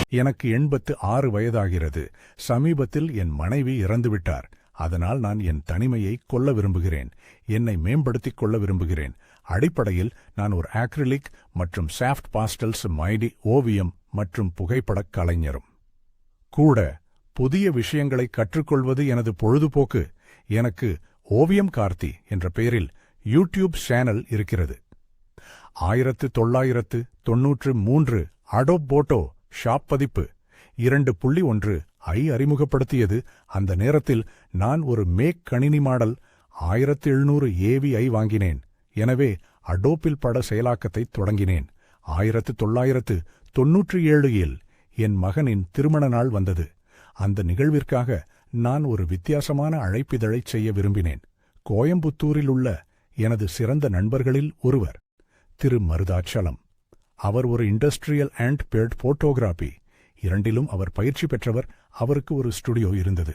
எனக்கு 86 வயதாகிறது. சமீபத்தில் என் மனைவி இறந்துவிட்டார். அதனால் நான் என் தனிமையை கொல்ல விரும்புகிறேன். என்னை மேம்படுத்திக் கொள்ள விரும்புகிறேன். அடிப்படையில் நான் ஒரு ஆக்ரிலிக் மற்றும் சாஃப்ட் பாஸ்டல்ஸ் மைடி ஓவியம் மற்றும் புகைப்படக் கலைஞரும் கூட. புதிய விஷயங்களை கற்றுக்கொள்வது எனது பொழுதுபோக்கு. எனக்கு ஓவியம் கார்த்தி என்ற பெயரில் யூடியூப் சேனல் இருக்கிறது. 1993 அடோப் போட்டோ ஷாப் பதிப்பு 2.1 ஐ அறிமுகப்படுத்தியது. அந்த நேரத்தில் நான் ஒரு மேக் கணினி மாடல் 1700 AVI வாங்கினேன். எனவே அடோப்பில் பட செயலாக்கத்தை தொடங்கினேன். 1997 என் மகனின் திருமண நாள் வந்தது. அந்த நிகழ்விற்காக நான் ஒரு வித்தியாசமான அழைப்பிதழைச் செய்ய விரும்பினேன். கோயம்புத்தூரில் உள்ள எனது சிறந்த நண்பர்களில் ஒருவர் திரு மருதாச்சலம். அவர் ஒரு இண்டஸ்ட்ரியல் அண்ட் பேட் போட்டோகிராபி இரண்டிலும் அவர் பயிற்சி பெற்றவர். அவருக்கு ஒரு ஸ்டுடியோ இருந்தது.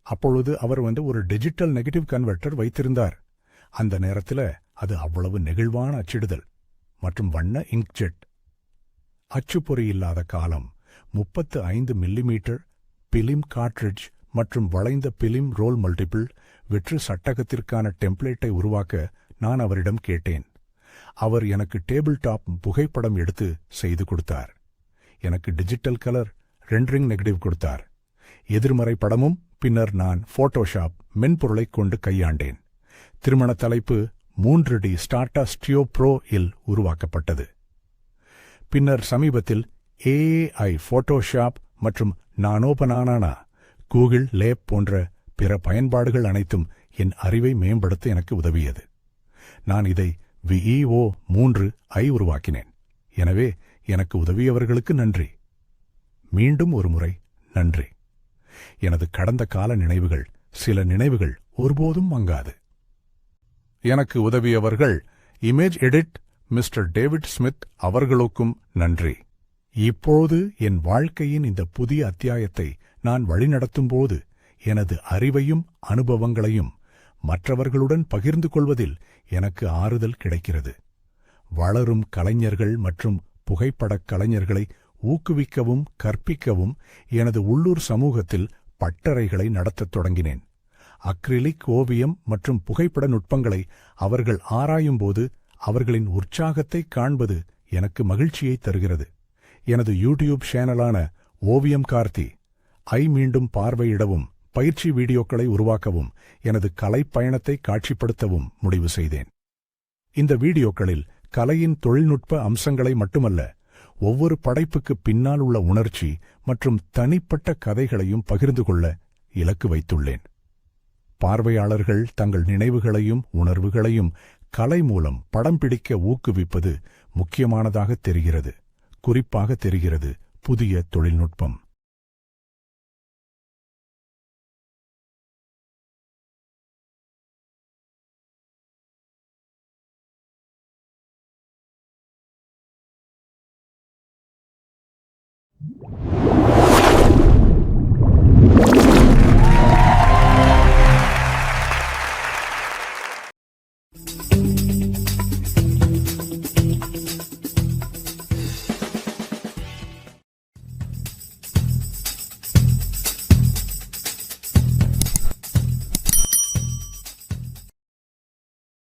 அப்பொழுது அவர் ஒரு டிஜிட்டல் நெகட்டிவ் கன்வெர்ட்டர் வைத்திருந்தார். அந்த நேரத்தில் அது அவ்வளவு நெகிழ்வான அச்சிடுதல் மற்றும் வண்ண இங்க்ஜெட் அச்சுப்பொறி இல்லாத காலம். 35 மில்லிமீட்டர் பிலிம் கார்ட்ரிட்ஜ் மற்றும் வளைந்த பிலிம் ரோல் மல்டிபிள் வெற்று சட்டகத்திற்கான டெம்ப்ளேட்டை உருவாக்க நான் அவரிடம் கேட்டேன். அவர் எனக்கு டேபிள் டாப் புகைப்படம் எடுத்து செய்து கொடுத்தார். எனக்கு டிஜிட்டல் கலர் ரெண்டரிங் நெகட்டிவ் கொடுத்தார். எதிர்மறை படமும். பின்னர் நான் போட்டோஷாப் மென்பொருளைக் கொண்டு கையாண்டேன். திருமண தலைப்பு 3D ஸ்டார்டா ஸ்டுடியோ ப்ரோ இல் உருவாக்கப்பட்டது. பின்னர் சமீபத்தில் AI போட்டோஷாப் மற்றும் நானோபனானா கூகிள் லேப் போன்ற பிற பயன்பாடுகள் அனைத்தும் என் அறிவை மேம்படுத்த எனக்கு உதவியது. நான் இதை VEO 3 ஐ உருவாக்கினேன். எனவே எனக்கு உதவியவர்களுக்கு நன்றி. மீண்டும் ஒருமுறை நன்றி. எனது கடந்த கால நினைவுகள், சில நினைவுகள் ஒருபோதும் மங்காது. எனக்கு உதவியவர்கள் image edit mister David Smith அவர்களுக்கும் நன்றி. இப்போது என் வாழ்க்கையின் இந்த புதிய அத்தியாயத்தை நான் வழிநடத்தும்போது எனது அறிவையும் அனுபவங்களையும் மற்றவர்களுடன் பகிர்ந்து கொள்வதில் எனக்கு ஆறுதல் கிடைக்கிறது. வளரும் கலைஞர்கள் மற்றும் புகைப்படக் கலைஞர்களை ஊக்குவிக்கவும் கற்பிக்கவும் எனது உள்ளூர் சமூகத்தில் பட்டறைகளை நடத்தத் தொடங்கினேன். அக்ரிலிக் ஓவியம் மற்றும் புகைப்பட நுட்பங்களை அவர்கள் ஆராயும்போது அவர்களின் உற்சாகத்தை காண்பது எனக்கு மகிழ்ச்சியை தருகிறது. எனது யூடியூப் சேனலான ஓவியம் கார்த்தி ஐ மீண்டும் பார்வையிடவும் பயிற்சி வீடியோக்களை உருவாக்கவும் எனது கலைப் பயணத்தை காட்சிப்படுத்தவும் முடிவு செய்தேன். இந்த வீடியோக்களில் கலையின் தொழில்நுட்ப அம்சங்களை மட்டுமல்ல, ஒவ்வொரு படைப்புக்கு பின்னால் உள்ள உணர்ச்சி மற்றும் தனிப்பட்ட கதைகளையும் பகிர்ந்து கொள்ள இலக்கு வைத்துள்ளேன். பார்வையாளர்கள் தங்கள் நினைவுகளையும் உணர்வுகளையும் கலை மூலம் படம் பிடிக்க ஊக்குவிப்பது முக்கியமானதாக தெரிகிறது. குறிப்பாக தெரிகிறது புதிய தொழில்நுட்பம்.